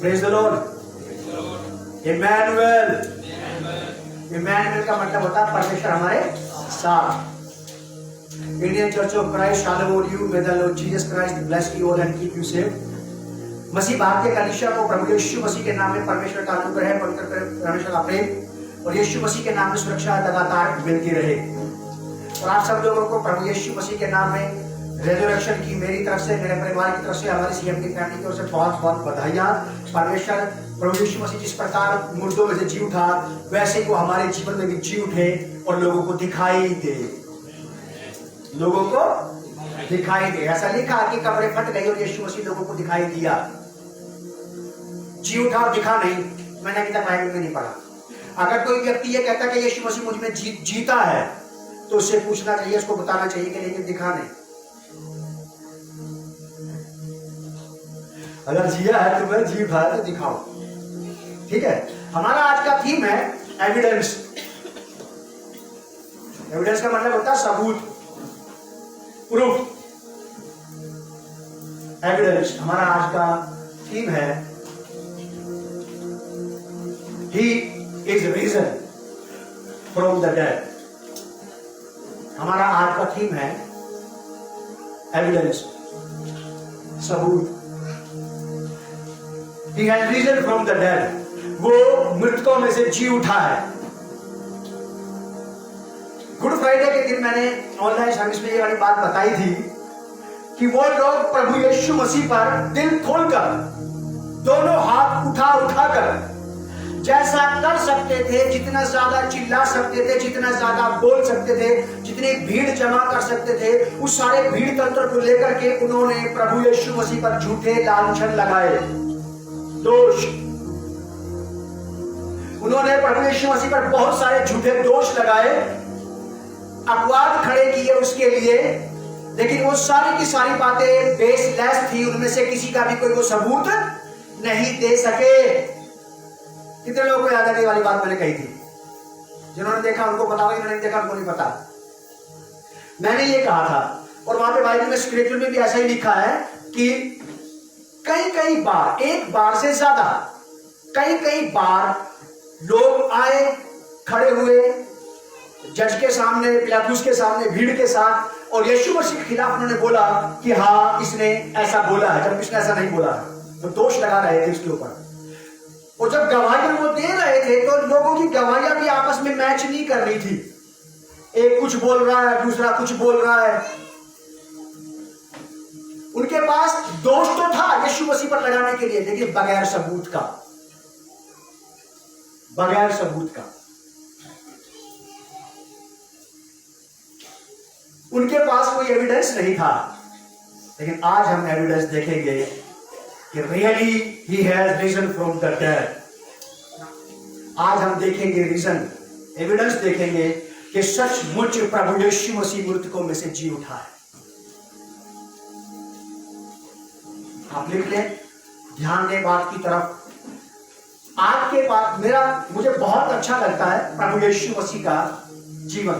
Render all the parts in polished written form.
Praise the Lord. Emmanuel, Emmanuel का मतलब होता है परमेश्वर हमारे साथ। Indian Church of Christ, hallelujah you, may the Lord Jesus Christ bless you all and keep you safe. मसीह भारतीय कलीसिया को प्रभु यीशु मसीह के नाम में परमेश्वर का अनुग्रह, पवित्र परमेश्वर का प्रेम और यीशु मसीह के नाम में सुरक्षा लगातार मिलती रहे। और आप सब लोगों को प्रभु यीशु मसीह के नाम में रेजरेक्शन की मेरी तरफ से, मेरे परिवार की तरफ से, हमारी सीएम की फैमिली की ओर से बहुत बहुत बधाइयां। परमेश्वर प्रभु यीशु मसीह जिस प्रकार मुर्दों में से जी उठा, वैसे ही वो हमारे जीवन में भी जी उठे और लोगों को दिखाई दे, लोगों को दिखाई दे। ऐसा लिखा कि कब्रें फट गई और यीशु मसीह लोगों को दिखाई दिया, जी उठा और दिखा नहीं। मैंने अभी तक बाइबल में नहीं पढ़ा। अगर कोई व्यक्ति ये कहता कि यीशु मसीह मुझ में जीता है, तो उससे पूछना चाहिए, उसको बताना चाहिए कि लेकिन दिखा नहीं। अगर जिया है तो मैं जी उठा तो दिखाओ, ठीक है। हमारा आज का थीम है एविडेंस। एविडेंस का मतलब होता है सबूत, प्रूफ। एविडेंस हमारा आज का थीम है। He is risen from the dead। हमारा आज का थीम है एविडेंस, सबूत। He has risen from the dead। वो मृतकों में से जी उठा है। गुड फ्राइडे के दिन मैंने ऑनलाइन सर्विस में ये वाली बात बताई थी कि वो लोग प्रभु यीशु मसीह पर दिल खोलकर, दोनों हाथ उठा उठाकर जैसा कर सकते थे, जितना ज्यादा चिल्ला सकते थे, जितना ज्यादा बोल सकते थे, जितनी भीड़ जमा कर सकते थे, उस सारे भीड़ तंत्र को लेकर के उन्होंने प्रभु यीशु मसीह पर झूठे लांछन लगाए, दोष। उन्होंने प्रभु यीशु मसीह पर बहुत सारे झूठे दोष लगाए, अपवाद खड़े किए उसके लिए। लेकिन वो सारी की सारी बातें बेसलेस थी, उनमें से किसी का भी कोई वो सबूत नहीं दे सके। कितने लोगों को याद है ये वाली बात मैंने कही थी? जिन्होंने देखा उनको पता होगा, जिन्होंने देखा उनको नहीं पता। मैंने ये कहा था, और वहां पे बाइबल में स्क्रिप्चर में भी ऐसा ही लिखा है कि कई बार, एक बार से ज्यादा कई बार लोग आए, खड़े हुए जज के सामने, पिलातुस के सामने, भीड़ के साथ, और यीशु मसीह के खिलाफ उन्होंने बोला कि हाँ इसने ऐसा बोला है, जब इसने ऐसा नहीं बोला है। तो दोष लगा रहे थे उसके ऊपर। और जब गवाहियां वो दे रहे थे तो लोगों की गवाहियां भी आपस में मैच नहीं कर रही थी। एक कुछ बोल रहा है, दूसरा कुछ बोल रहा है। उनके पास दोष तो था यीशु मसीह पर लगाने के लिए, लेकिन बगैर सबूत का, बगैर सबूत का। उनके पास कोई एविडेंस नहीं था। लेकिन आज हम एविडेंस देखेंगे कि really he has risen from the dead. आज हम देखेंगे रीजन, एविडेंस देखेंगे कि सचमुच प्रभु यीशु मसीह मृतकों में से जी उठा है। आप लिख लें, ध्यान दें बात की तरफ। आज के बाद मुझे बहुत अच्छा लगता है प्रभु यीशु मसीह का जीवन,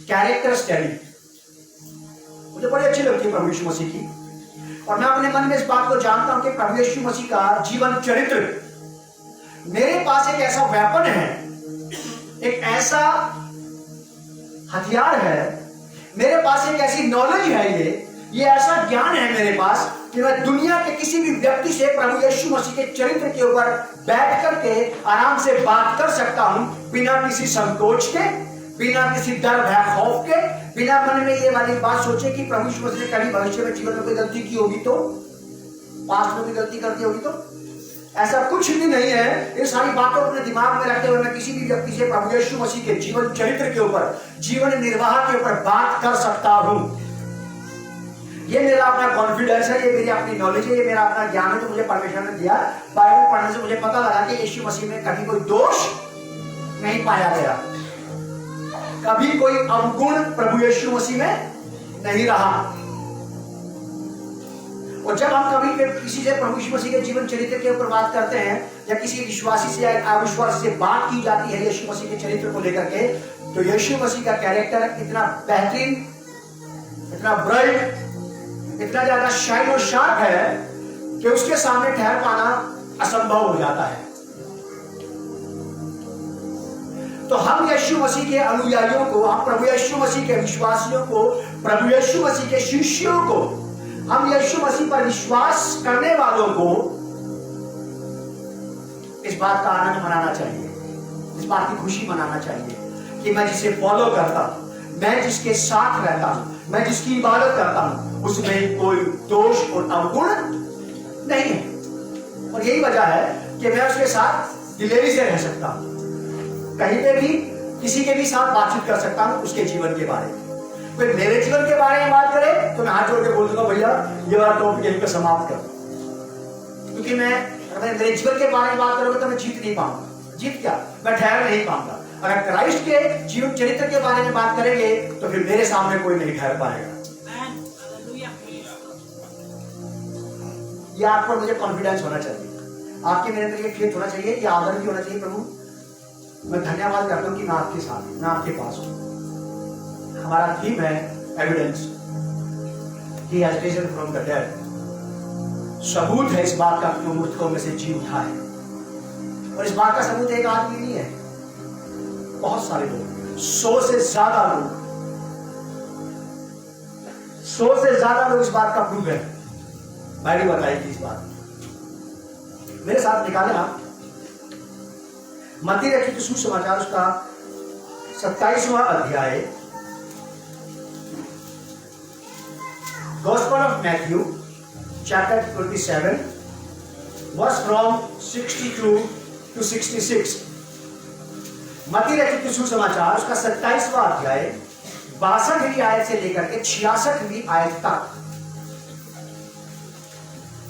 कैरेक्टर स्टडी मुझे बड़ी अच्छी लगती है प्रभु यीशु मसीह की। और मैं अपने मन में इस बात को जानता हूं कि प्रभु यीशु मसीह का जीवन चरित्र मेरे पास एक ऐसा वेपन है, एक ऐसा हथियार है, मेरे पास एक ऐसी नॉलेज है, ये ऐसा ज्ञान है मेरे पास कि मैं दुनिया के किसी भी व्यक्ति से प्रभु यीशु मसीह के चरित्र के ऊपर बैठ करके आराम से बात कर सकता हूं, बिना किसी संकोच के, बिना किसी डर भय खौफ के, बिना मन में ये वाली बात सोचे कि प्रभु यीशु मसीह ने कभी भविष्य में जीवन में कोई गलती की होगी तो, पास्ट में भी गलती कर दी होगी तो। ऐसा कुछ भी नहीं है। ये सारी बातों को अपने दिमाग में रखते हुए मैं किसी भी व्यक्ति से प्रभु यीशु मसीह के जीवन चरित्र के ऊपर, जीवन निर्वाह के ऊपर बात कर सकता हूं। ये मेरा अपना कॉन्फिडेंस है, ये मेरी अपनी नॉलेज है, ये मेरा अपना ज्ञान है जो मुझे परमेश्वर ने दिया। बाइबल पढ़ने से मुझे पता लगा कि यीशु मसीह में कभी कोई दोष नहीं पाया गया, कभी कोई अवगुण प्रभु यीशु मसीह में नहीं रहा। और जब हम कभी किसी से प्रभु यीशु मसीह के जीवन चरित्र के ऊपर बात करते हैं, या किसी विश्वासी से या अविश्वासी से बात की जाती है यीशु मसीह के चरित्र को लेकर के, तो यीशु मसीह का कैरेक्टर इतना बेहतरीन, इतना ब्राइट, इतना ज्यादा शाइन और शार्प है कि कि उसके सामने ठहर पाना असंभव हो जाता है। तो हम यीशु मसीह के अनुयायियों को, हम प्रभु यीशु मसीह के विश्वासियों को, प्रभु यीशु मसीह के शिष्यों को, हम यीशु मसीह पर विश्वास करने वालों को इस बात का आनंद मनाना चाहिए, इस बात की खुशी मनाना चाहिए कि मैं जिसे फॉलो करता हूं, मैं जिसके साथ रहता हूं, मैं जिसकी इबादत करता हूं, उसमें कोई दोष और अवगुण नहीं है। और यही वजह है कि मैं उसके साथ दिलेरी से रह सकता हूं, कहीं पे भी किसी के भी साथ बातचीत कर सकता हूं उसके जीवन के बारे में। कोई मेरे जीवन के बारे में बात करे तो मैं हाथ जोड़ के बोल दूंगा भैया ये वाला टॉपिक यहीं पे समाप्त कर, क्योंकि मैं अगर मेरे जीवन के बारे में बात करोगे तो मैं जीत नहीं पाऊंगा। जीत क्या, मैं ठहर नहीं पाऊंगा। अगर क्राइस्ट के जीवन चरित्र के बारे में बात करेंगे तो फिर मेरे सामने कोई नहीं ठहर पाएगा। ये आप पर मुझे कॉन्फिडेंस होना चाहिए, आपके मेरे अंदर ये फेथ होना चाहिए, ये आदर भी होना चाहिए। प्रभु मैं धन्यवाद करता हूं कि मैं आपके साथ हूं, मैं आपके पास हूं। हमारा थीम है evidence, he has risen from the dead. सबूत है इस बात का कि वो मृतकों में से जी उठा है। और इस बात का सबूत एक आदमी नहीं है, बहुत सारे लोग, 100 से ज्यादा लोग, 100 से ज्यादा लोग इस बात का प्रूफ है। बाइबल बताएगी इस बात। मेरे साथ निकाले आप मत्ती रखित सुसमाचार उसका 27वां अध्याय, gospel of Matthew chapter 27 verse from 62 to 66। मत्ती रचित सुसमाचार उसका 27वां अध्याय 62वीं आयत से लेकर के 66वीं आयत तक।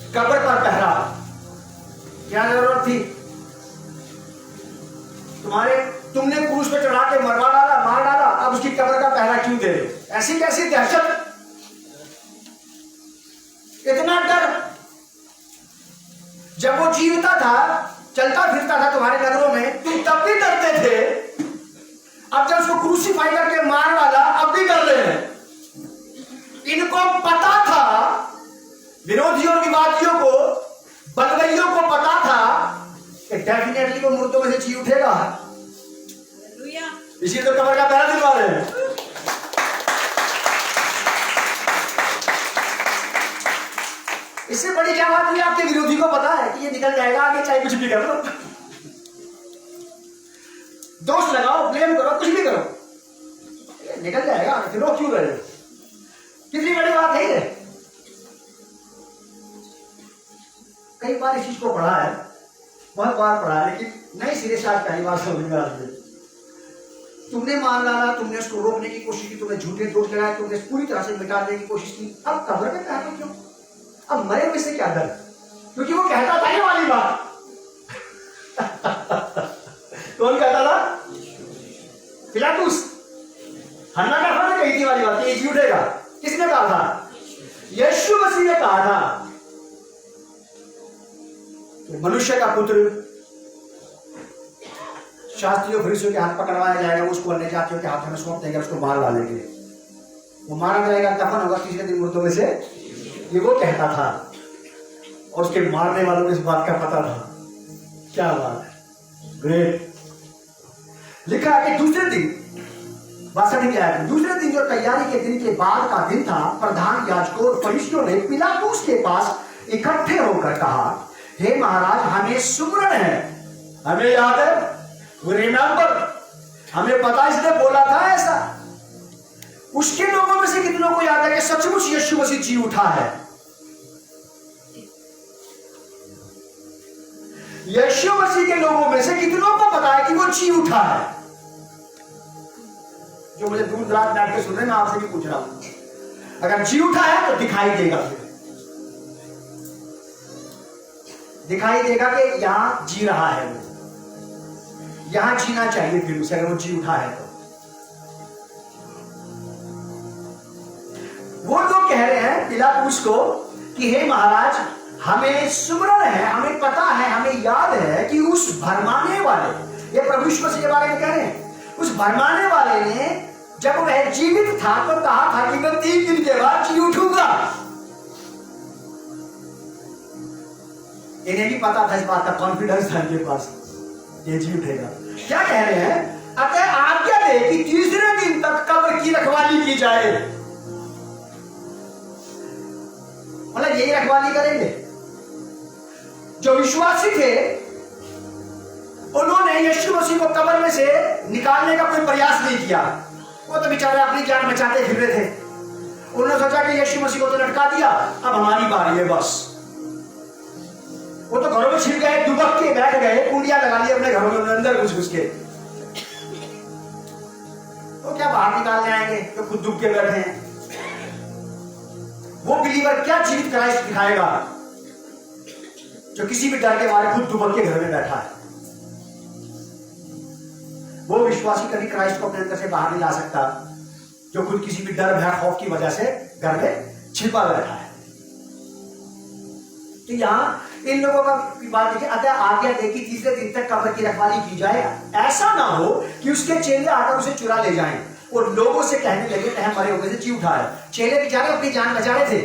कब्र पर पहरा, क्या जरूरत थी? तुमने क्रूस पे चढ़ा के मरवा डाला, मार डाला, अब उसकी कब्र का पहरा क्यों दे रहे हो? ऐसी कैसी दहशत, इतना डर। जब वो जीवता था, चलता फिरता था तुम्हारे नगरों में, तुम तब भी डरते थे। अब जब उसको क्रूसीफाई करके मार डाला, अब भी डर रहे हैं। इनको पता था, विरोधियों और विवादियों को, बलवैयों को पता था कि डेफिनेटली वो मुर्दों में से जी उठेगा। इसी तो कब्र का पहरा दिलवा रहे हैं। इससे बड़ी क्या बात हुई? आपके विरोधी को पता है कि ये निकल जाएगा आगे, चाहे कुछ भी करो, दोष लगाओ, ब्लेम करो, कुछ भी करो, ये निकल जाएगा, फिर वो क्यों रहे? कितनी बड़ी बात है ये। कई बार इस चीज को पढ़ा है, बहुत बार पढ़ा है, लेकिन नहीं सिरे से आज पहली बार समझ में आ रही है। तुमने मार डाला, तुमने उसको रोकने की कोशिश की, तुमने झूठे दोष लगाए, तुमने पूरी तरह से मिटाने की कोशिश की, अब कब्र में कहते क्यों? अब मरे हुए से क्या डर? क्योंकि वो कहता था ये वाली बात। कौन कहता था? पिलातुस। हन्ना का ने कही थी वाली बात, ये जी उठेगा। किसने कहा था? यीशु मसीह ने कहा था कि मनुष्य का पुत्र शास्त्रियों फरीसियों के हाथ पकड़वाया जाएगा, उसको अन्य जातियों के हाथों में सौंप देंगे, उसको मार डालेंगे, वो मारा जाएगा, दफन होगा, तीसरे दिन मुर्दों में से। ये वो कहता था और उसके मारने वालों को इस बात का पता था। क्या बात है, ग्रेट। लिखा है कि दूसरे दिन, 62 की आयत में, दूसरे दिन जो तैयारी के दिन के बाद का दिन था, प्रधान याजकों और फरीसियों ने पिलातुस के पास इकट्ठे होकर कहा, हे महाराज, हमें सुमरण है, हमें याद है, रिमेंबर, हमें पता इसने बोला था ऐसा। उसके लोगों में से कितनों को याद है कि सचमुच यीशु मसीह जी उठा है? यीशु मसीह के लोगों में से कितनों को पता है कि वो जी उठा है? जो मुझे दूर दराज बैठ के सुन रहे हैं, मैं आपसे भी पूछ रहा हूं, अगर जी उठा है तो दिखाई देगा, फिर दिखाई देगा कि यहां जी रहा है, वो यहां जीना चाहिए फिर उसे, अगर वो जी उठा है तो। वो लोग कह रहे हैं पिलातुस को कि हे महाराज, हमें सुमरण है, हमें पता है, हमें याद है कि उस भरमाने वाले, ये प्रभु यीशु मसीह के बारे में कह रहे हैं, उस भरमाने वाले ने जब वह जीवित था तो कहा था कि मैं 3 दिन के बाद जी उठूंगा। इन्हें भी पता था इस बात का, कॉन्फिडेंस था इनके पास, ये जी उठेगा। क्या कह रहे हैं? अतः आज्ञा दे कि तीसरे दिन तक कब्र की रखवाली की जाए। मतलब यही रखवाली करेंगे। जो विश्वासी थे उन्होंने यीशु मसीह को कब्र में से निकालने का कोई प्रयास नहीं किया। वो तो बेचारे अपनी जान बचाते फिर रहे थे। उन्होंने सोचा कि यीशु मसीह को तो लटका दिया, अब हमारी बारी है बस। वो तो घरों में छिप गए, दुबक के बैठ गए, कुंडियां लगा ली अपने घरों में अंदर घुस के। तो क्या बाहर निकालने आएंगे तो खुद दुब के बैठे हैं। वो बिलीवर क्या जीवित क्राइस्ट दिखाएगा जो किसी भी डर के मारे खुद दुबक के घर में बैठा है? वो विश्वासी कभी क्राइस्ट को अपने अंदर से बाहर नहीं ला सकता जो खुद किसी भी डर भय खौफ की वजह से घर में छिपा बैठा है। तो यहां इन लोगों का बात देखिए, अतः आज्ञा दे कि तीसरे दिन तक कब्र की रखवाली की जाए। ऐसा ना हो कि उसके चेले आकर उसे चुरा ले जाएं और लोगों से कहने लगे कि हम मरे हुए से जी उठा है। चेले बेचारे अपनी जान बचा रहे थे।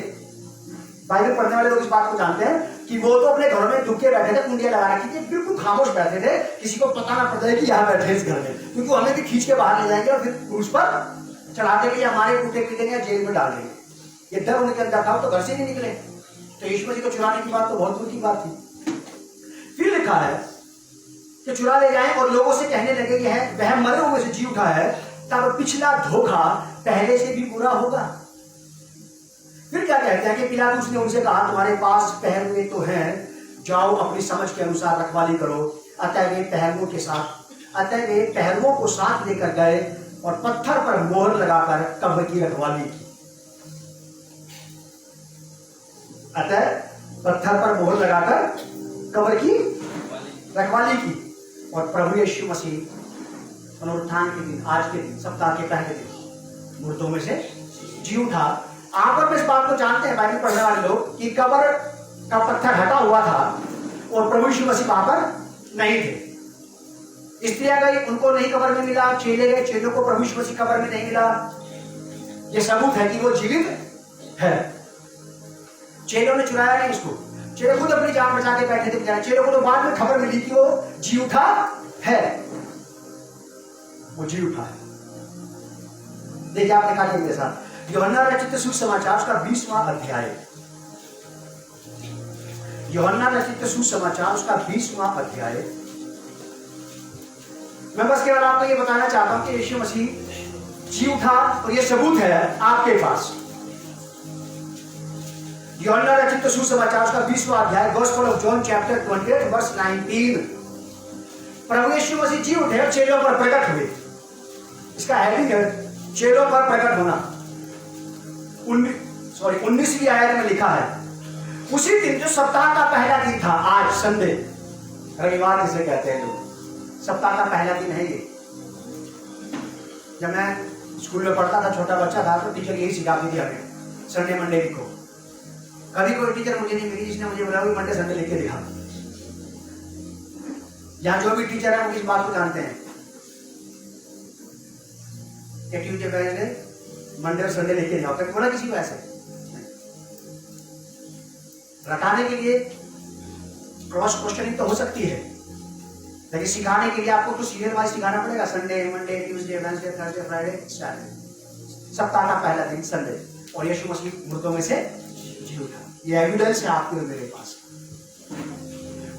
बाइबल पढ़ने वाले लोग इस बात को जानते हैं कि वो तो अपने घरों में दुखे बैठे थे, कुंडियां लगा रखी थी, बिल्कुल खामोश बैठे थे, किसी को पता ना पड़ता है कि यहाँ बैठे इस घर में, क्योंकि हमें भी खींच के बाहर ले जाएंगे और फिर क्रूस पर चढ़ा देंगे, हमारे कुत्ते पीटेंगे या जेल में डाल देंगे। ये डर उनके अंदर था, तो घर से नहीं निकले। तो यीशु मसीह को चुराने की बात तो बहुत दूर की बात थी। फिर लिखा है कि चुरा ले जाएं और लोगों से कहने लगे कि है वह मरे हुए से जी उठा है, तब पिछला धोखा पहले से भी बुरा होगा। फिर क्या कहते हैं कि पिलातुस ने उनसे कहा, तुम्हारे पास पहलुए तो हैं, जाओ अपनी समझ के अनुसार रखवाली करो। अतः वे पहलुओं को साथ लेकर गए और पत्थर पर मोहर लगाकर कब्र की रखवाली की। अतः पत्थर पर मोहर लगाकर कब्र की रखवाली की। और प्रभु यीशु मसीह पुनरुत्थान के दिन, आज के दिन, सप्ताह के पहले दिन मुर्दों में से जी उठा। आप और इस बात को जानते हैं बाइबल पढ़ने वाले लोग कि कब्र का पत्थर हटा हुआ था और प्रभु यीशु मसीह वहां पर नहीं थे। स्त्रियां गई, उनको नहीं कब्र में मिला। चेले गए, चेलों को प्रभु यीशु मसीह कब्र में नहीं मिला। यह सबूत है कि वो जीवित है। चेलों ने चुराया नहीं इसको, चेले खुद अपनी जान बचा के बैठे थे। चेलों को तो बाद में खबर मिली कि वो जी उठा है, वो जी उठा है। देखिए आप लिखा मेरे साथ, यूहन्ना रचित सुसमाचार उसका 20वां अध्याय। यूहन्ना रचित सुसमाचार उसका 20वां अध्याय। मैं बस केवल आपको ये बताना चाहता हूं कि यीशु मसीह जी उठा और ये सबूत है आपके पास। यूहन्ना रचित सुसमाचार उसका 20वां अध्याय, gospel of John chapter 20 verse 19। प्रभु यीशु मसीह जी उठे और चेलों पर प्रकट हुए। इसका हेडिंग है चेलों पर प्रकट होना। 19वीं आयत में लिखा है, उसी दिन जो सप्ताह का पहला दिन था, आज संडे, रविवार जिसे कहते हैं लोग, सप्ताह का पहला दिन है ये। जब मैं स्कूल में पढ़ता था, छोटा बच्चा था, तो टीचर यही सिखाती थी हमें, संडे मंडे लिखो। कभी कोई टीचर मुझे नहीं मिली जिसने मुझे बोला मंडे संडे लिख के दिखा। यहाँ जो भी टीचर है वो इस बात को जानते हैं कि ट्यूजडे वेडनेसडे मंडे और संडे लेके जाओ। कभी बोला किसी को ऐसे? रटाने के लिए क्रॉस क्वेश्चनिंग तो हो सकती है, लेकिन सिखाने के लिए आपको तो सीरियल वाइज सिखाना पड़ेगा। Sunday, Monday, Tuesday, Wednesday, Thursday, Friday, Saturday, सप्ताह का पहला दिन संडे। और यीशु मसीह मुर्दों में से जी उठा। ये एविडेंस है आपके और मेरे पास।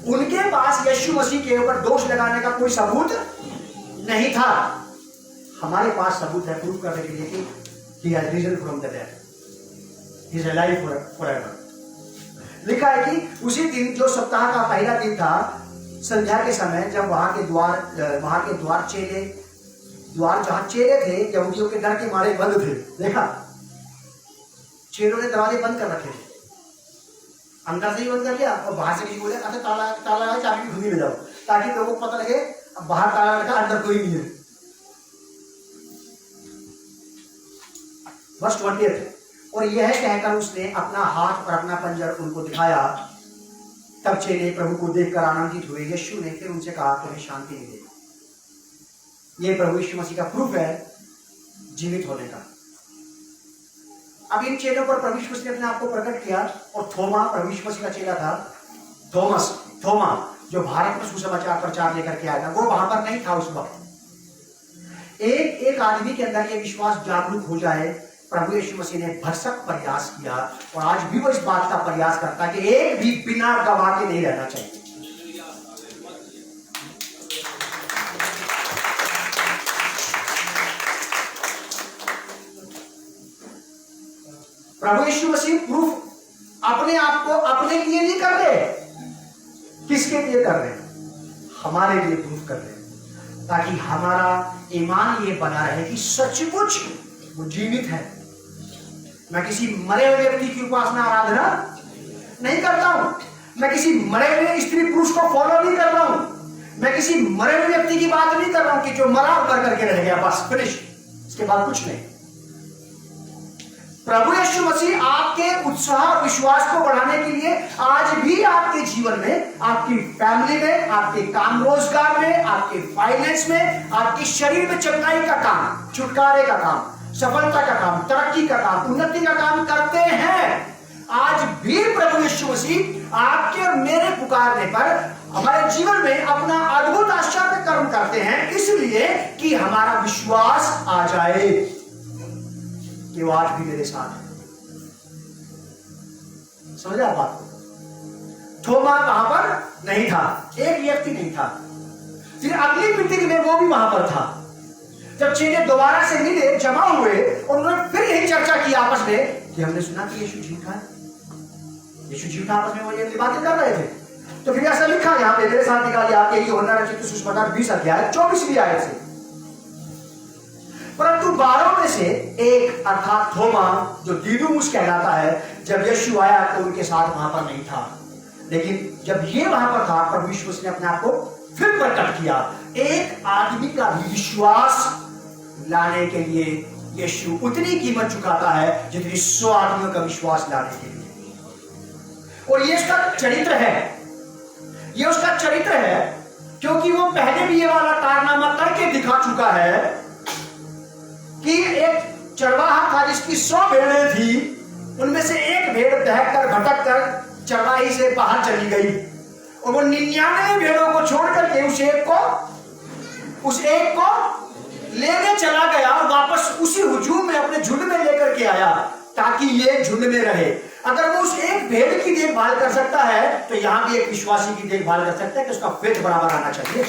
उनके पास यीशु मसीह के ऊपर दोष लगाने का कोई सबूत नहीं था। हमारे पास सबूत है प्रूव करने के लिए कि He has risen from the dead. He is alive forever. लिखा है कि उसी दिन जो सप्ताह का पहला दिन था, संध्या के समय, जब वहां के द्वार जहां चेले थे, यहूदियों के डर के मारे बंद थे। देखा, चेलों ने दरवाजे बंद कर रखे थे, अंदर से ही बंद कर लिया और बाहर से भी बोले अच्छा ताला लगा, चाबी खुद ही ले जाओ, ताकि लोगों को पता लगे बाहर ताला लगा, अंदर कोई नहीं है। वर्स 20। और यह कहकर उसने अपना हाथ और अपना पंजर उनको दिखाया। तब चेले प्रभु को देखकर आनंदित हुए। यीशु ने फिर उनसे कहा, तुम्हें शांति मिलेगी। यह प्रभु यीशु मसीह का प्रूफ है जीवित होने का। अब इन चेलों पर प्रभु यीशु मसीह ने अपने आप को प्रकट किया और थोमा प्रभु यीशु मसीह का चेला था। थोमा जो भारत में सुसमाचार प्रचार लेकर के आया था, वो वहां पर नहीं था उस वक्त। एक आदमी के अंदर ये विश्वास जागरूक हो जाए, प्रभु यीशु मसीह ने भरसक प्रयास किया और आज भी वो इस बात का प्रयास करता है कि एक भी बिना गवाह के नहीं रहना चाहिए। प्रभु यीशु मसीह प्रूफ अपने आप को अपने लिए नहीं कर रहे, किसके लिए कर रहे हैं? हमारे लिए प्रूफ कर रहे हैं, ताकि हमारा ईमान ये बना रहे कि सचमुच वो जीवित है। मैं किसी मरे हुए व्यक्ति की उपासना आराधना नहीं करता हूं, मैं किसी मरे हुए स्त्री पुरुष को फॉलो नहीं कर रहा हूं, मैं किसी मरे हुए व्यक्ति की बात नहीं कर रहा हूं कि जो मरा मर करके रह गया, बस फिनिश, इसके बाद कुछ नहीं। प्रभु यीशु मसीह आपके उत्साह और विश्वास को बढ़ाने के लिए आज भी आपके जीवन में, आपकी फैमिली में, आपके काम रोजगार में, आपके फाइनेंस में, आपके शरीर में चंगाई का काम, छुटकारे का काम, सफलता का काम, तरक्की का काम, उन्नति का काम करते हैं। आज भी प्रभु यीशु मसीह आपके और मेरे पुकारने पर हमारे जीवन में अपना अद्भुत आश्चर्य कर्म करते हैं, इसलिए कि हमारा विश्वास आ जाए कि वो आज भी मेरे साथ है। समझा बात को? थोमा वहां पर नहीं था, एक व्यक्ति नहीं था। फिर अगली मीटिंग में वो भी वहां पर था। जब चेले दोबारा से मिले, जमा हुए और उन्होंने फिर यही चर्चा की आपस में कि हमने सुना कि यीशु जीवित है, यीशु जीवित। आपस में वो ये बातें कर रहे थे। तो फिर ऐसा लिखा यहाँ पे, मेरे साथ निकालिए आपके यूहन्ना रचित सुसमाचार 20 अध्याय 24वीं आयत से। परंतु 12 में से एक अर्थात थोमा, जो दिदुमुस कहलाता है, जब यीशु आया तो उनके साथ वहां पर नहीं था। लेकिन जब ये वहां पर था, प्रभु यीशु ने अपने आप को फिर प्रकट किया। एक आदमी का भी विश्वास लाने के लिए यीशु उतनी कीमत चुकाता है जितनी 100 आदमियों का विश्वास लाने के लिए। और ये उसका चरित्र है, ये उसका चरित्र है, क्योंकि वो पहले भी ये वाला कारनामा करके दिखा चुका है कि एक चरवाहा था जिसकी 100 भेड़ें थी, उनमें से एक भेड़ बहकर भटक कर चरवाही से बाहर चली गई और वो 99 भेड़ों को छोड़ करके उस एक को लेने चला गया और वापस उसी हुजूम में अपने झुंड में लेकर के आया ताकि ये झुंड में रहे। अगर वो उस एक भेड़ की देखभाल कर सकता है तो यहां भी एक विश्वासी की देखभाल कर सकता है कि उसका फेथ बराबर आना चाहिए।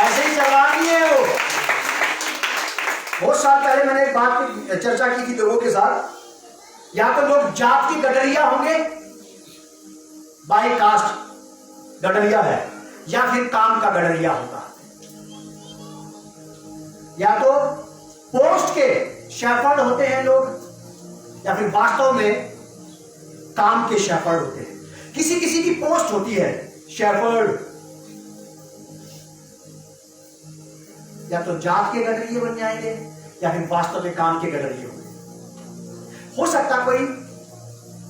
ऐसे ही चरवाहा नहीं है वो। बहुत साल पहले मैंने एक बात की चर्चा की थी लोगों के साथ। या तो लोग जात की गडरिया होंगे, बाय कास्ट गडरिया है, या फिर काम का गडरिया होगा। या तो पोस्ट के शेफर्ड होते हैं लोग, या फिर वास्तव में काम के शेफर्ड होते हैं। किसी किसी की पोस्ट होती है शेफर्ड, या तो जात के गडरिये बन जाएंगे या फिर वास्तव में काम के गडरिये होंगे। हो सकता कोई,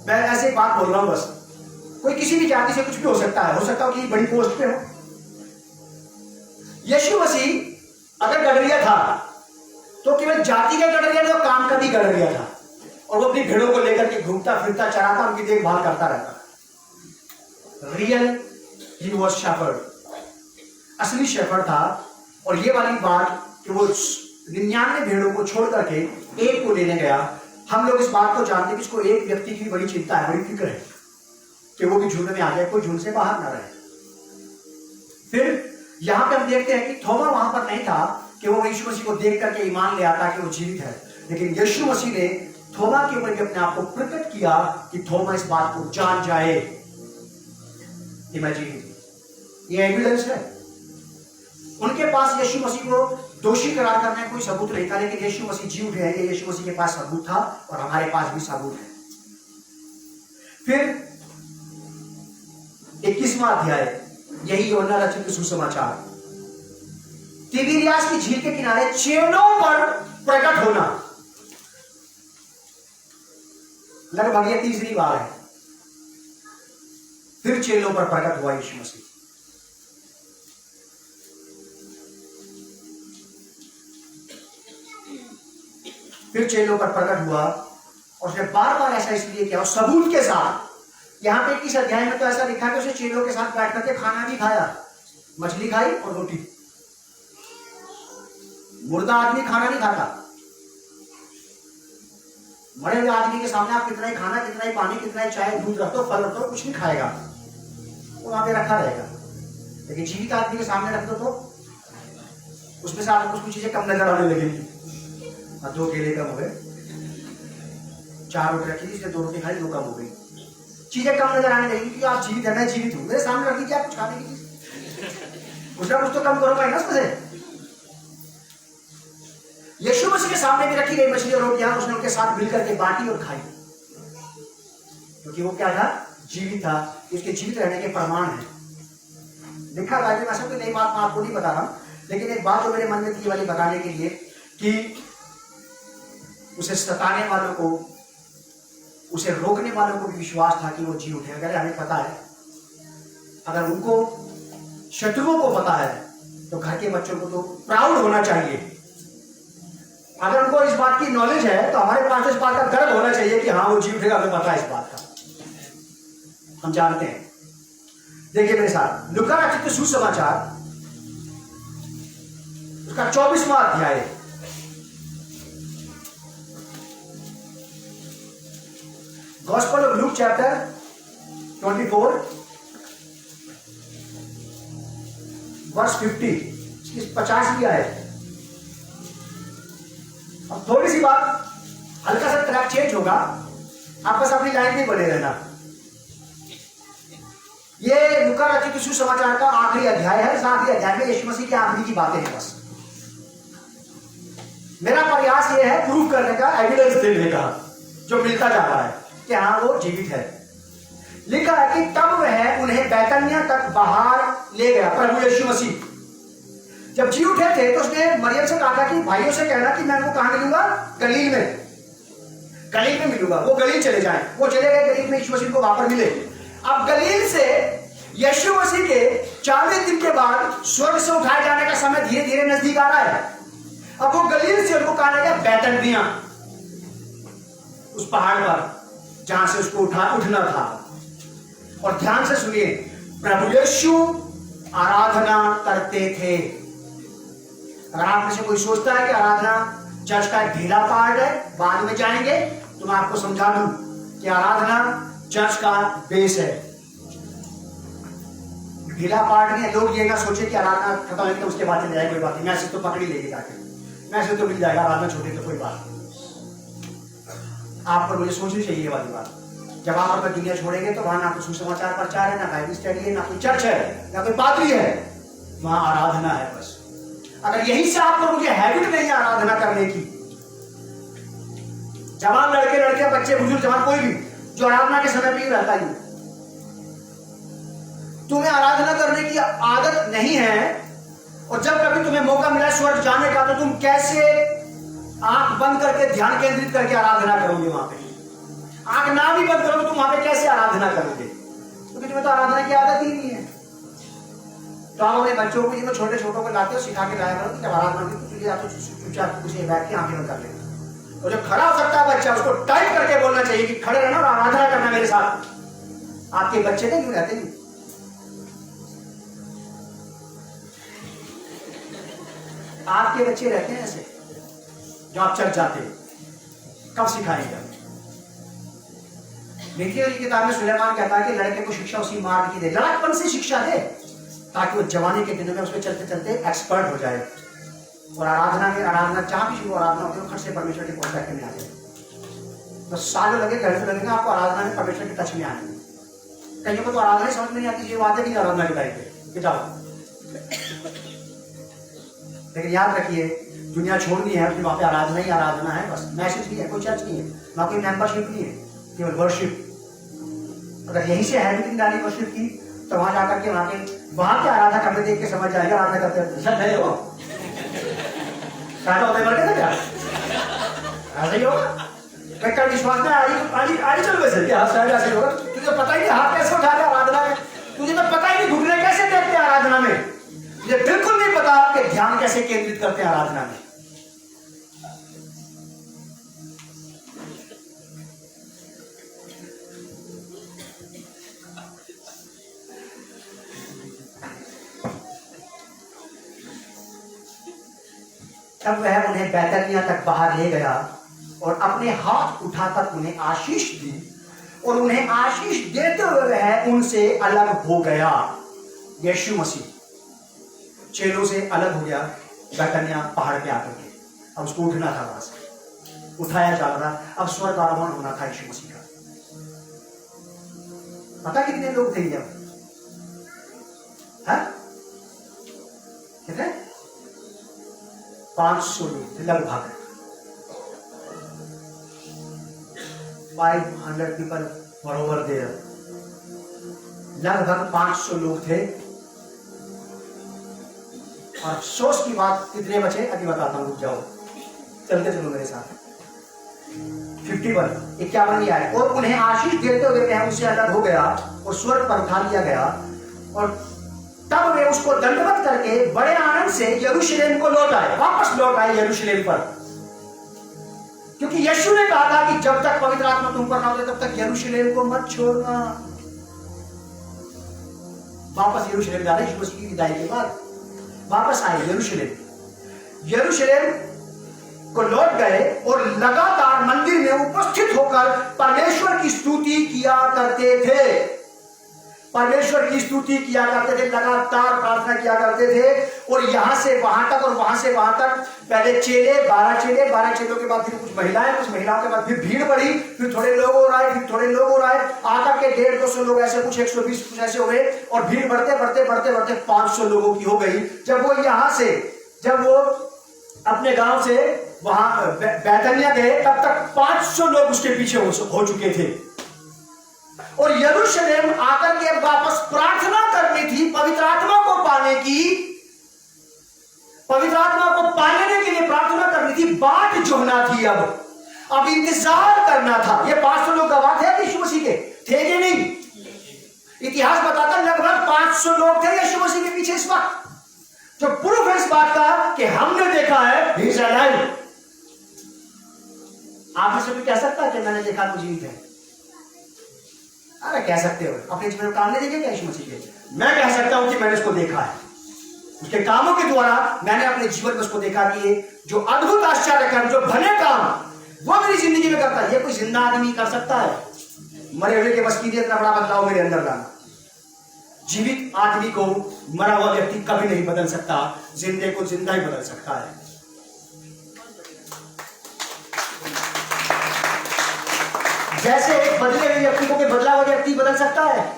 मैं ऐसे बात बोल रहा हूं बस, कोई किसी भी जाति से कुछ भी हो सकता है। हो सकता है कि बड़ी पोस्ट पे हो। यीशु मसीह अगर गडरिया था तो केवल जाति का गडरिया था, काम का भी गडरिया था, और वो अपनी भेड़ों को लेकर के घूमता फिरता, चराता, उनकी देखभाल करता रहता। रियल ही वॉज शेफर्ड, असली शेफर्ड था। और ये वाली बात कि वो 99 भेड़ों को छोड़ करके एक को लेने गया, हम लोग इस बात को जानते हैं कि इसको एक व्यक्ति की बड़ी चिंता है, बड़ी फिक्र है कि वो भी झुंड में आ जाए, कोई झुंड से बाहर ना रहे। फिर यहां पे हम देखते हैं कि थोमा वहां पर नहीं था कि वो यीशु मसीह को देख करके ईमान ले आता कि वो जीवित है, लेकिन यीशु मसीह ने थोमा के ऊपर भी अपने आप को प्रकट किया कि थोमा इस बात को जान जाए कि मैं जीवित। ये एविडेंस है। उनके पास यीशु मसीह को दोषी करार करने कोई सबूत नहीं था, लेकिन यीशु मसीह जी उठे हैं, ये यीशु मसीह के पास सबूत था और हमारे पास भी सबूत है। फिर 21वां अध्याय, यही यूहन्ना रचित सुसमाचार, तिबिरियास की झील के किनारे चेलों पर प्रकट होना। लगभग ये 3री बार है। फिर चेलों पर प्रकट हुआ यीशु मसीह। फिर चेलों पर प्रकट हुआ और उसने बार बार ऐसा इसलिए किया, और सबूत के साथ यहाँ पे किस अध्याय में तो ऐसा लिखा कि उसे चेलों के साथ बैठ करके खाना भी खाया, मछली खाई और रोटी। मुर्दा आदमी खाना नहीं खाता। मरे हुए आदमी के सामने आप कितना ही खाना, कितना ही पानी, कितना ही चाय, दूध रख दो, फल रख दो, कुछ नहीं खाएगा, वो वहां पे रखा रहेगा। लेकिन जीवित आदमी के सामने रख दो तो उसमें से आपको कुछ चीजें कम नजर आने लगेगी। 2 केले कम हो गए, 4 रोटी रखी थी इसलिए 2 रोटी खाई, 2 कम हो गई, चीजें कम नजर आने लगेगी क्योंकि आप जीवित है, मैं जीवित हूं, मेरे सामने रख दीजिए आप कुछ खाने की चीज, कुछ ना कुछ तो कम करो भाई ना उसमें। यीशु मसीह के सामने भी रखी गई मछली और रोटियां उसने उनके साथ मिलकर के बांटी और खाई, क्योंकि वो क्या था, जीवित था, उसके जीवित रहने के प्रमाण है। लिखा बाइबल में, ऐसा कोई नई बात मैं आपको नहीं बता रहा हूं, लेकिन एक बात जो मेरे मन में थी वाली बताने के लिए कि उसे सताने वालों को, उसे रोकने वालों को भी विश्वास था कि वो जी उठे। अगर हमें पता है, अगर उनको शत्रुओं को पता है तो घर के बच्चों को तो प्राउड होना चाहिए। अगर उनको इस बात की नॉलेज है तो हमारे पास इस बात का गर्व होना चाहिए कि हाँ वो जी उठेगा, हमें पता है इस बात का, हम जानते हैं। देखिए मेरे साथ लूका रचित सुसमाचार उसका 24वां अध्याय, gospel of Luke chapter 24 verse 50 आए। अब थोड़ी सी बात, हल्का सा ट्रैक चेंज होगा, आप बस अपनी लाइन में बने रहना। ये लूका रचित सुसमाचार का आखिरी अध्याय है। इस आखिरी अध्याय में यीशु मसीह की आखिरी की बातें हैं। बस मेरा प्रयास ये है प्रूफ करने का, एविडेंस देने का, जो मिलता जा रहा है कि हाँ वो जीवित है। लिखा है कि तब वह उन्हें बैतनिया तक बाहर ले गया, प्रभु यीशु मसीह जब जी उठे थे तो उसने मरियम से कहा था कि भाइयों से कहना कि मैं उनको कहां मिलूंगा, गलील में मिलूंगा। वो गलील चले जाएं। वो चले गए गलील में, यीशु मसीह को वहां पर मिले। अब गलील से यीशु मसीह के 40 दिन के बाद स्वर्ग से उठाए जाने का समय धीरे धीरे नजदीक आ रहा है। अब वो गलील से उनको कहा गया बैतनिया, उस पहाड़ पर जहां से उसको उठना था। और ध्यान से सुनिए, प्रभु यीशु आराधना करते थे। अगर आप में से कोई सोचता है कि आराधना चर्च का एक ढीला पार्ट है, बाद में जाएंगे, तो मैं आपको समझा दूं कि आराधना चर्च का बेस है, ढीला पार्ट नहीं है। लोग ये ना सोचे कि आराधना खत्म होगी तो उसके बाद चले जाए, कोई बात नहीं, मैसेज तो पकड़ ही लेगी जाके, मैसेज तो मिल जाएगा, आराधना छोटी तो कोई बात नहीं। आपको मुझे सोचनी चाहिए ये वाली बात। जब आप अपनी दुनिया छोड़ेंगे तो वहां ना तो सुसमाचार प्रचार है, ना बाइबल स्टडी है, ना कोई चर्च है, ना कोई पादरी है, वहां आराधना है बस। अगर यही से आपको मुझे हैबिट नहीं है आराधना करने की, जवान लड़के बच्चे बुजुर्ग जवान कोई भी जो आराधना के समय पे ही रहता ही, तुम्हें आराधना करने की आदत नहीं है, और जब कभी तुम्हें मौका मिला स्वर्ग जाने का तो तुम कैसे आंख बंद करके ध्यान केंद्रित करके आराधना करोगे? वहां पे आंख ना भी बंद करोगे तुम वहां पे कैसे आराधना करोगे? क्योंकि तुम्हें तो आराधना की आदत ही नहीं है। तो आप अपने बच्चों को, जिनको छोटे छोटों को लाते हो, सिखा के लाया करो कि जब आराधना की तो तुझे या तो चुपचाप कुछ बैठ के आंखें बंद कर ले, और जब खड़ा हो सकता है बच्चा उसको टाइप करके बोलना चाहिए कि खड़े रहना और आराधना करना मेरे साथ। आपके बच्चे नहीं क्यों रहते? नहीं, आपके बच्चे रहते हैं ऐसे जो आप चर्च जाते हैं, कब सिखाएंगे? देखिए की किताब में सुलेमान कहता है कि लड़के को शिक्षा उसी मार्ग की दे, लड़कपन से शिक्षा दे, ताकि वो जवानी के दिनों में उसमें चलते चलते एक्सपर्ट हो जाए। और आराधना जहां भी शुरू आराधना होती है खट से परमेश्वर के कॉन्टैक्ट में आ जाए। तो सालों लगे, घंटे लगेगा आपको आराधना में परमेश्वर के टच में आने में। कईयों को तो आराधना समझ में नहीं आती, ये बात है कि आराधना के टाइम पे जाओ। लेकिन याद रखिए, दुनिया छोड़नी है, उसकी वहां पे आराधना ही आराधना है बस। मैसेज नहीं है, कोई चर्च नहीं है, ना कोई मेंबरशिप नहीं है, केवल वर्शिप। अगर यहीं से हैबिट डाली वर्शिप की तो वहां जाकर के वहां के आराधना करते देख के समझ जाएगा आराधना करते सब है वो क्या होता है, मर गया क्या? ऐसा ही होगा। कल विश्वास में आज चल वैसे क्या शायद ऐसे होगा। तुझे पता ही नहीं हाथ कैसे उठा रहे आराधना में, तुझे तो पता ही नहीं घुटने कैसे देखते आराधना में, तुझे बिल्कुल नहीं पता कि ध्यान कैसे केंद्रित करते हैं आराधना में। तब वह उन्हें बैतनिया तक बाहर ले गया और अपने हाथ उठाकर उन्हें आशीष दी, और उन्हें आशीष देते हुए वह उनसे अलग हो गया। यीशु मसीह चेलों से अलग हो गया बैतनिया पहाड़ पे आकर के। अब उसको उठना था, वहां से उठाया जा रहा, अब स्वर्ग आरोहण होना था यीशु मसीह का। पता कितने लोग थे जब? कितने? 500 लोग थे लगभग। 500 people were over there। लगभग 500 लोग थे। और अफसोस की बात, कितने बचे अभी बताता हूं, रुक जाओ, चलते चलो मेरे साथ। 51 आए, और उन्हें आशीष देते हुए वह उनसे अलग हो गया और स्वर्ग पर उठा लिया गया, और तब वे उसको दंडवत करके बड़े आनंद से यरूशलेम को लौट आए, वापस लौट आए यरूशलेम पर। क्योंकि यीशु ने कहा था कि जब तक पवित्र आत्मा तुम पर ना होते तब तक यरूशलेम को मत छोड़ना। वापस यरूशलेम जा रहे यीशु मसीह की विदाई के बाद, वापस आए यरूशलेम को लौट गए और लगातार मंदिर में उपस्थित होकर परमेश्वर की स्तुति किया करते थे। परमेश्वर की स्तुति किया करते थे, लगातार प्रार्थना किया करते थे। और यहां से वहां तक और वहां से वहां तक पहले 12 चेलों के बाद फिर कुछ महिलाओं के बाद फिर भीड़ बढ़ी, फिर थोड़े लोग और आए, फिर थोड़े लोग और आए, आकर के 150-200 लोग, ऐसे कुछ 120 कुछ ऐसे हुए, और भीड़ बढ़ते 500 लोगों की हो गई। जब वो अपने गांव से वहां बैतनिया गए, तब तक 500 लोग उसके पीछे हो चुके थे। और यरूशलेम आकर के वापस प्रार्थना करनी थी, पवित्र आत्मा को पाने के लिए प्रार्थना करनी थी, बाट जोहना थी। अब इंतजार करना था। ये 500 लोग गवाह थे यीशु मसीह के, थे कि नहीं? इतिहास बताता लगभग 500 लोग थे यीशु मसीह के पीछे इस वक्त, जो प्रूफ है इस बात का कि हमने देखा है ही इज अलाइव। आप में से भी कह सकता है कि मैंने देखा तो जीवित है? अरे कह सकते हो, अपने जीवन में काम नहीं देखे क्या यीशु मसीह के? मैं कह सकता हूं कि मैंने उसको देखा है, उसके कामों के द्वारा मैंने अपने जीवन में उसको देखा कि जो अद्भुत आश्चर्य कर्म, जो भले काम वो मेरी जिंदगी में करता है। ये कोई जिंदा आदमी कर सकता है? मरे हुए के बस की इतना बड़ा बदलाव मेरे अंदर लाना। जीवित आदमी को मरा हुआ व्यक्ति कभी नहीं बदल सकता, जिंदे को जिंदा ही बदल सकता है। जैसे एक बदले हुए व्यक्ति को बदला हुआ व्यक्ति बदल सकता है,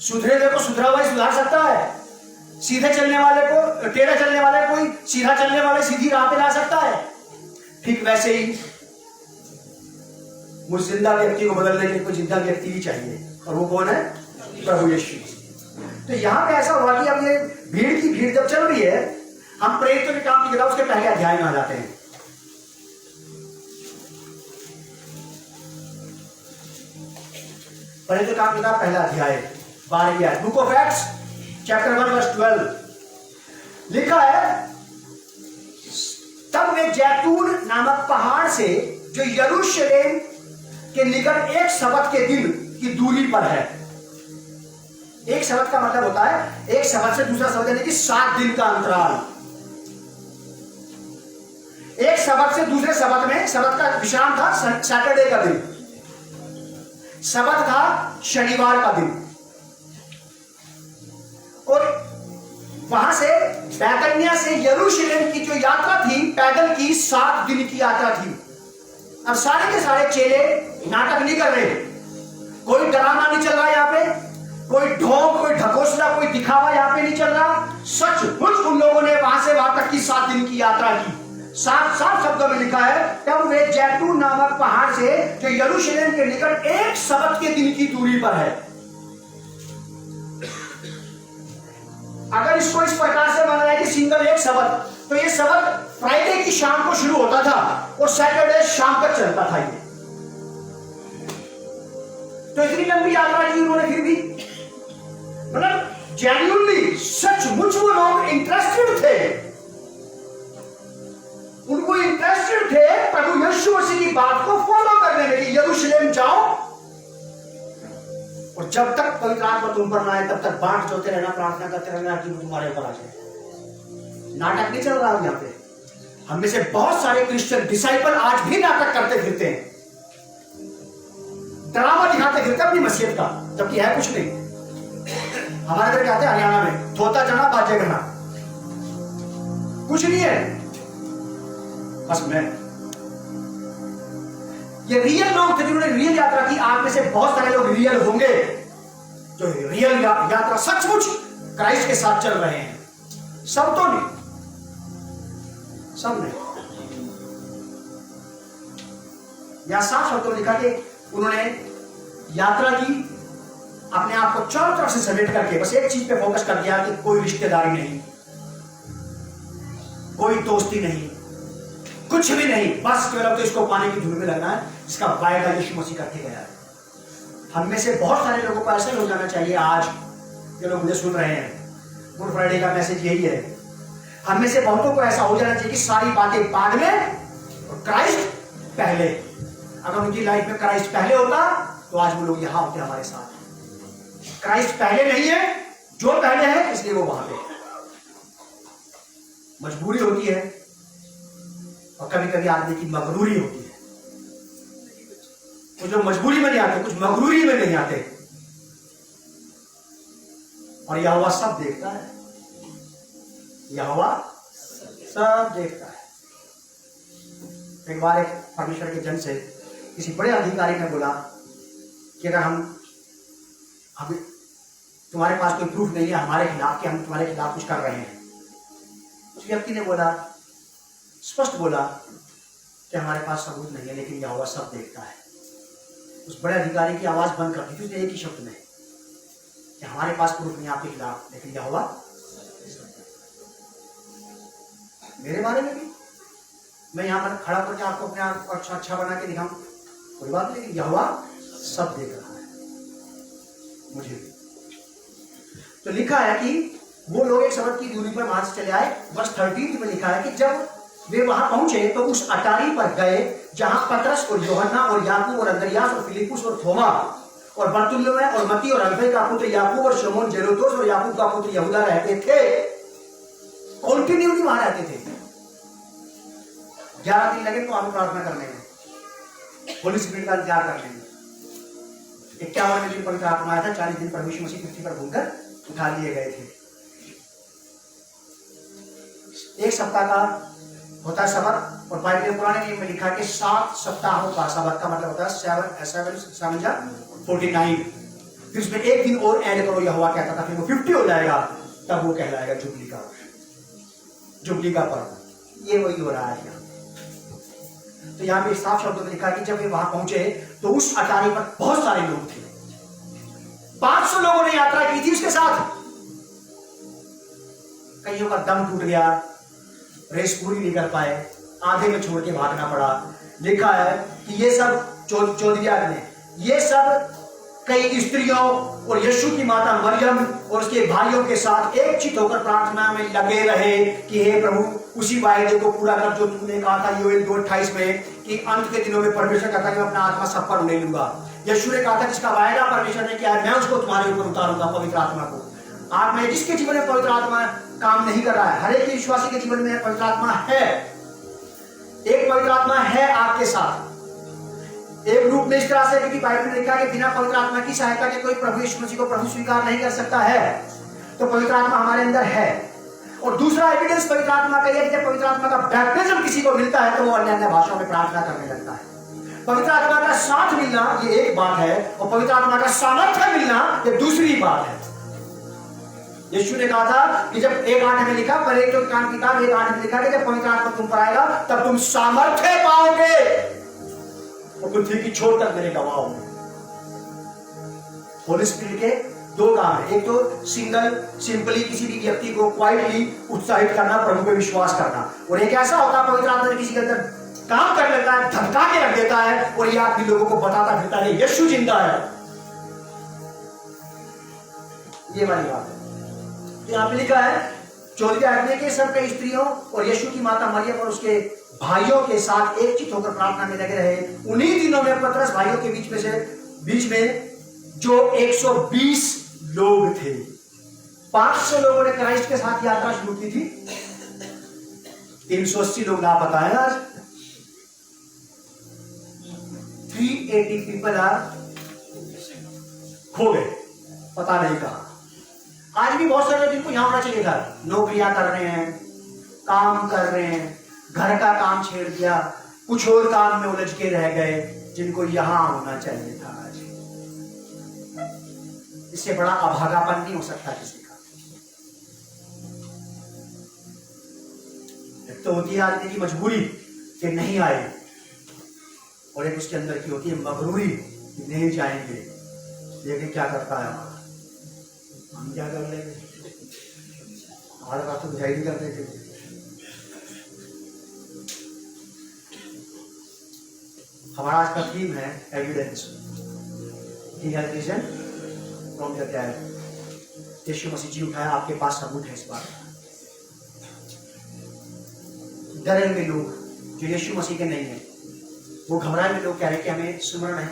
सुधरे हुए को सुधरा हुआ सुधार सकता है, सीधे चलने वाले को टेढ़ा चलने वाले कोई सीधा चलने वाले सीधी राह पे ला सकता है। ठीक वैसे ही मुझ जिंदा व्यक्ति को बदलने के लिए कोई जिंदा व्यक्ति ही चाहिए, और वो कौन है? प्रभु यीशु। तो यहां पे ऐसा हुआ कि अब ये भीड़ जब चल रही है, हम प्रेरितों के काम की किताब उसके पहले अध्याय में आ जाते हैं। प्रेरितों के काम की किताब पहला अध्याय 12 आयत, book of Acts chapter 1 verse 12 लिखा है, तब वे जैतून नामक पहाड़ से जो यरूशलेम के निकट एक सबत के दिन की दूरी पर है। एक सबत का मतलब होता है एक सबत से दूसरा सबत, यानी कि 7 दिन का अंतराल। एक सबत से दूसरे सबत में, सबत का विश्राम था सैटरडे का दिन, सबत था शनिवार का दिन। और वहां से बैतनिया से यरूशलेम की जो यात्रा थी पैदल की, 7 दिन की यात्रा थी। अब सारे के सारे चेले नाटक नहीं कर रहे, कोई ड्रामा नहीं चल रहा यहाँ पे, कोई ढोंग, कोई ढकोसला, कोई दिखावा यहाँ पे नहीं चल रहा। सचमुच उन लोगों ने वहां से वहां तक की 7 दिन की यात्रा की। साफ शब्दों में लिखा है, तब वे जैतून नामक पहाड़ से जो यरूशलेम के निकट एक सबत के दिन की दूरी पर है। अगर इसको इस प्रकार से माना जाए कि सिंगल एक सबत, तो ये सबत फ्राइडे की शाम को शुरू होता था और सैटरडे शाम तक चलता था। ये तो इतनी लंबी यात्रा की उन्होंने, फिर भी मतलब जेन्युइनली सचमुच वो लोग इंटरेस्टेड थे, उनको इंटरेस्टेड थे प्रभु यीशु मसीह की बात को फॉलो करने में कि यरूशलेम जाओ, और जब तक पवित्र आत्मा तुम पर ना आए तब तक बाट जोते रहना, प्रार्थना करते रहना कि वो तुम्हारे ऊपर आ जाए। नाटक नहीं चल रहा यहाँ पे, हम में से बहुत सारे क्रिश्चियन डिसाइपल आज भी नाटक करते फिरते हैं, ड्रामा दिखाते फिरते अपनी मसीहत का, जबकि है कुछ नहीं। हमारे इधर कहते हैं हरियाणा में धोता चना बाजे करना, कुछ नहीं है, बस मैं। ये रियल लोग थे जिन्होंने रियल यात्रा की। आप में से बहुत सारे लोग रियल होंगे जो रियल यात्रा सचमुच क्राइस्ट के साथ चल रहे हैं। सब तो नहीं, सब नहीं। यहां साफ शब्दों में लिखा कि उन्होंने यात्रा की, अपने आप को चारों तरफ से समेट करके बस एक चीज पे फोकस कर दिया कि कोई रिश्तेदारी नहीं, कोई दोस्ती नहीं, कुछ भी नहीं, बस केवल तो इसको पाने की धुन में लगना है जिसका वायदा यीशु मसीह करके गया है। हम में से बहुत सारे लोगों को ऐसा ही हो जाना चाहिए। आज जो लोग मुझे सुन रहे हैं, गुड फ्राइडे का मैसेज यही है। हम में से बहुतों को ऐसा हो जाना चाहिए कि सारी बातें बाद में और क्राइस्ट पहले। अगर उनकी लाइफ में क्राइस्ट पहले होता तो आज वो लोग यहां होते हमारे साथ। क्राइस्ट पहले नहीं है, जो पहले है इसलिए वो वहां पे। मजबूरी होती है और कभी कभी आदमी की मगरूरी होती है। कुछ लोग मजबूरी में नहीं आते, कुछ मगरूरी में नहीं आते, और यहोवा सब देखता है। यहोवा सब देखता है। एक बार एक परमेश्वर के जन से किसी बड़े अधिकारी ने बोला कि अगर हम तुम्हारे पास कोई प्रूफ नहीं है हमारे खिलाफ कि हम तुम्हारे खिलाफ कुछ कर रहे हैं। उस व्यक्ति ने बोला, स्पष्ट बोला कि हमारे पास सबूत नहीं है, लेकिन यहोवा सब देखता है। उस बड़े अधिकारी की आवाज बंद कर दी थी उसने एक ही शब्द में कि हमारे पास प्रूफ नहीं आपके खिलाफ, लेकिन यहोवा। मेरे बारे में भी मैं यहां पर खड़ा करके आपको अपने आप को अच्छा बना के दिखाऊं, कोई बात नहीं, लेकिन यहोवा सब देख रहा है मुझे। तो लिखा है कि वो लोग एक शब्द की दूरी पर वहां से चले आए। वर्ष 13 में लिखा है कि जब वे वहां पहुंचे तो उस अटारी पर गए जहां पतरस और यूहन्ना और याकूब और अंद्रियास और फिलिपुस और थोमा और बरतुल्मै और मती और अल्फै का पुत्र याकूब और शमौन जेलोतोस और याकूब का पुत्र यहूदा रहते थे। कंटिन्यूली वहां रहते थे। 11 दिन लगे तो हमें प्रार्थना करने में, होली स्पिरिट का इंतजार करने में। 51वें दिन पवित्र आत्मा आया था। 40 दिन परमेश्वर मसीह पृथ्वी पर घूमकर उठा लिए गए थे। एक सप्ताह का होता है सबत, और बाइबल के पुराने नियम में लिखा है कि 7 सप्ताहों का सबत का मतलब होता है 49। फिर उसमें एक दिन और ऐड करो, यहोवा कहता था, फिर वो 50 हो जाएगा, तब वो कहलाएगा जुबली का पर्व। ये वही हो रहा है यहाँ। तो यहाँ पे साफ शब्दों में लिखा है कि जब वे वहां पहुंचे तो उस अटारी पर बहुत सारे लोग थे। 500 लोगों ने यात्रा की थी उसके साथ। कईयों का दम टूट गया, रेस पूरी नहीं कर पाए, आधे में छोड़ के भागना पड़ा। लिखा है कि ये सब 14 में ये सब कई स्त्रियों और यीशु की माता मरियम और उसके भाइयों के साथ एकचित होकर प्रार्थना में लगे रहे कि हे प्रभु उसी वायदे को पूरा कर जो तूने कहा था योएल 2:28 में कि अंत के दिनों में परमेश्वर कहता है मैं अपना आत्मा सब पर उड़े लूंगा। यीशु ने कहा था जिसका वायदा परमेश्वर ने किया है मैं उसको तुम्हारे ऊपर उतारूंगा, पवित्र आत्मा को। आप में जिसके जीवन में पवित्र आत्मा काम नहीं कर रहा है, हर एक विश्वासी के जीवन में पवित्र आत्मा है। एक पवित्र आत्मा है आपके साथ, एक रूप में इस तरह से, क्योंकि बाइबल में लिखा है कि बिना पवित्र आत्मा की सहायता के कोई प्रभु यीशु मसीह को प्रभु स्वीकार नहीं कर सकता है। तो पवित्र आत्मा हमारे अंदर है। और दूसरा एविडेंस पवित्र आत्मा का यह है कि जब पवित्र आत्मा का बैप्टिज्म किसी को मिलता है तो वो अन्य भाषाओं में प्रार्थना करने लगता है। पवित्र आत्मा का साथ मिलना ये एक बात है, और पवित्र आत्मा का सामर्थ्य मिलना ये दूसरी बात है। यीशु ने कहा था कि जब 1:8 में लिखा, पर एक कान की किताब 1:8 में लिखा कि जब पवित्र आत्मा तुम पर आएगा तब तुम सामर्थ्य पाओगे और पृथ्वी की छोर तक मेरे गवाह होंगे। होली स्पिरिट के 2 काम है, एक तो सिंपली किसी भी व्यक्ति को क्वाइटली उत्साहित करना, प्रभु पे विश्वास करना, और एक ऐसा होता है पवित्र आत्मा किसी के अंदर काम कर लेता है, धमका के रख देता है और ये आदमी लोगों को बताता फिरता है यीशु जिंदा है। ये वाली बात है। तो यहाँ पे लिखा है 14 आदमी के सब कई स्त्रियों और यीशु की माता मरियम और उसके भाइयों के साथ एकचित होकर प्रार्थना में लगे रहे। उन्हीं दिनों में पतरस भाइयों के बीच में जो 120 लोग थे। 500 लोगों ने क्राइस्ट के साथ यात्रा शुरू की थी, 380 लोग लापता है आज। 380 पीपल आर खो गए, पता नहीं कहा। आज भी बहुत सारे जिनको यहां होना चाहिए था, नौकरियां कर रहे हैं, काम कर रहे हैं, घर का काम छेड़ दिया, कुछ और काम में उलझ के रह गए, जिनको यहां होना चाहिए था आज। इससे बड़ा अभागापन नहीं हो सकता किसी का। एक तो होती है आदमी की मजबूरी कि नहीं आए, और एक उसके अंदर की होती है मगरूरी कि नहीं जाएंगे। लेकिन क्या करता है हम क्या कर लेंगे, हमारे पास तो बुझाई नहीं करते थे। हमारा आज का थीम है evidence. Risen from the dead. यीशु मसीह जी उठाया, आपके पास सबूत है इस बात का। डरेंगे लोग जो यीशु मसीह के नहीं है, वो घबराए लोग कह रहे कि हमें सुमरण है,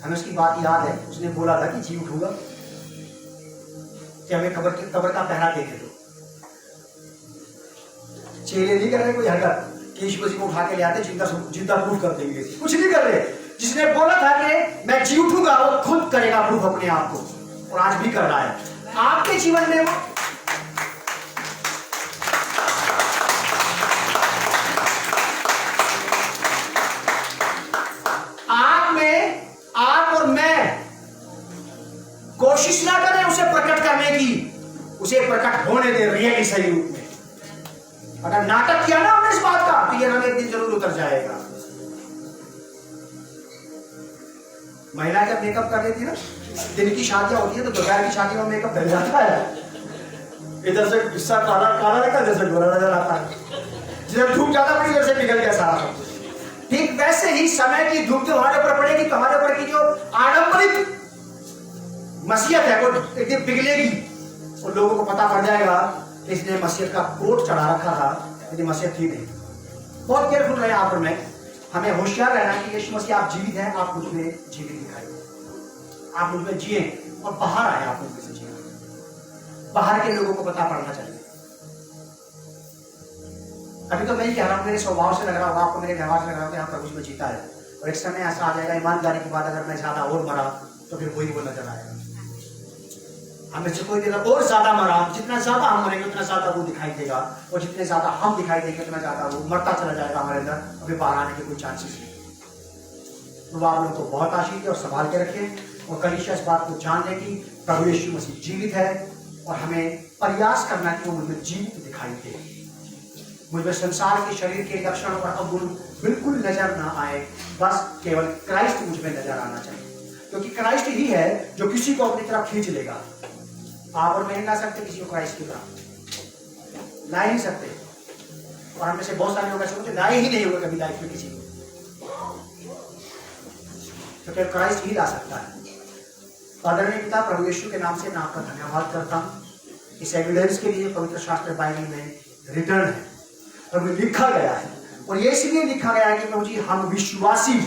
हमें उसकी बात याद है, उसने बोला था कि जी उठूंगा, कि हमें कब्र का पहरा देने दो। चेले नहीं कर रहे कोई हरकत कि यीशु मसीह को उठा के ले आते जिंदा प्रूफ कर देंगे, कुछ नहीं कर रहे। जिसने बोला था कि मैं जी उठूंगा, वो खुद करेगा प्रूफ अपने आप को, और आज भी कर रहा है आपके जीवन में। वो आप और मैं कोशिश ना करें उसे प्रकट करने की, उसे प्रकट होने दे रियली सही रूप में। अगर नाटक किया ना हमने इस बात का, तो ये रंग एक दिन जरूर उतर जाएगा। महिला जब मेकअप कर लेती है ना, दिन की शादियां होती है तो दोपहर की शादी में मेकअप डल जाता है, इधर से गुस्सा काला काला निकल, इधर से गोरा नजर आता है। जिधर धूप ज्यादा पड़ी उधर से निकल गया सारा। ठीक वैसे ही समय की धूप जो हमारे ऊपर पड़ेगी तो हमारे ऊपर की जो आडंबरिक मसीहत है वो एक दिन पिघलेगी, और लोगों को पता पड़ जाएगा इसने मसीहत का कोट चढ़ा रखा था, लेकिन मसीहत थी नहीं। बहुत केयरफुल रहे आप और मैं, हमें होशियार रहना कि यीशु मसीह आप जीवित हैं, आप मुझ में जीवित दिखाई, आप मुझ में जिए और बाहर आए, आप मुझ में से जिए, बाहर के लोगों को पता पड़ना चाहिए। अभी तो मैं ही कह रहा हूँ, मेरे स्वभाव से लग रहा होगा आपको, मेरे व्यवहार से लग रहा होगा यहाँ प्रभु में जीता है, और एक समय ऐसा आ जाएगा ईमानदारी की बात, अगर मैं ज्यादा और मरा तो फिर वही वो नजर आएगा। हमें से कोई दिन और ज्यादा मरा, जितना ज्यादा हम मरेंगे उतना ज्यादा वो दिखाई देगा, और जितने ज्यादा हम दिखाई देंगे उतना ज्यादा वो मरता चला जाएगा हमारे अंदर, अभी बाहर आने के कोई चांसेस नहीं। तो आप लोगों को बहुत आशीष दे और संभाल के रखें, और कलीसिया इस बात को जान ले कि प्रभु यीशु मसीह जीवित है, और हमें प्रयास करना कि वो मुझमें जीवित दिखाई दे, मुझमें संसार के शरीर के लक्षण और अवगुण बिल्कुल नजर ना आए, बस केवल क्राइस्ट मुझमें नजर आना चाहिए, क्योंकि क्राइस्ट ही है जो किसी को अपनी तरफ खींच लेगा। आप और मैं ला सकते किसी को क्राइस्ट की तरफ, ला ही नहीं सकते, और हम में से बहुत सारे लोग ऐसे होते लाए ही नहीं होंगे कभी लाइफ में किसी को, तो फिर क्राइस्ट ही ला सकता है। आदरणीय पिता, प्रभु यीशु के नाम से मैं आपका धन्यवाद करता हूँ इस एविडेंस के लिए पवित्र शास्त्र बाइबल में रिटर्न है, प्रभु लिखा गया है, और ये इसलिए लिखा गया है कि प्रभु जी हम विश्वासी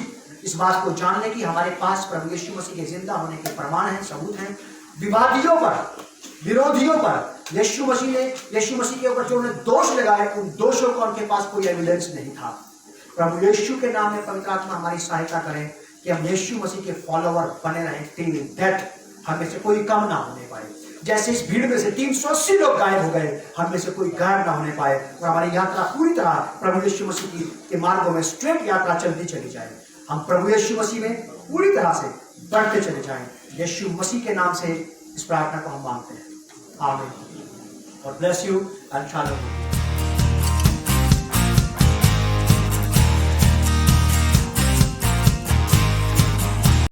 इस बात को जान लें कि हमारे पास प्रभु यीशु मसीह के जिंदा होने के प्रमाण हैं, सबूत हैं। विवादियों पर, विरोधियों पर यीशु मसीह के ऊपर जो उन्होंने दोष लगाए, उन दोषों का उनके पास कोई एविडेंस नहीं था। प्रभु यीशु के नाम में पवित्र आत्मा हमारी सहायता करें कि हम यीशु मसीह के फॉलोवर बने रहें टिल डेथ, हमें से कोई कम ना होने पाए। जैसे इस भीड़ में से 380 लोग गायब हो गए, हम में से कोई गायब ना होने पाए, और हमारी यात्रा पूरी तरह प्रभु यीशु मसीह के मार्गों में स्ट्रेट यात्रा चलती चली जाए। हम प्रभु यीशु मसीह में पूरी तरह से बढ़ते चले जाएं। यीशु मसीह के नाम से इस प्रार्थना को हम मांगते हैं, आमीन। God bless you and shalom.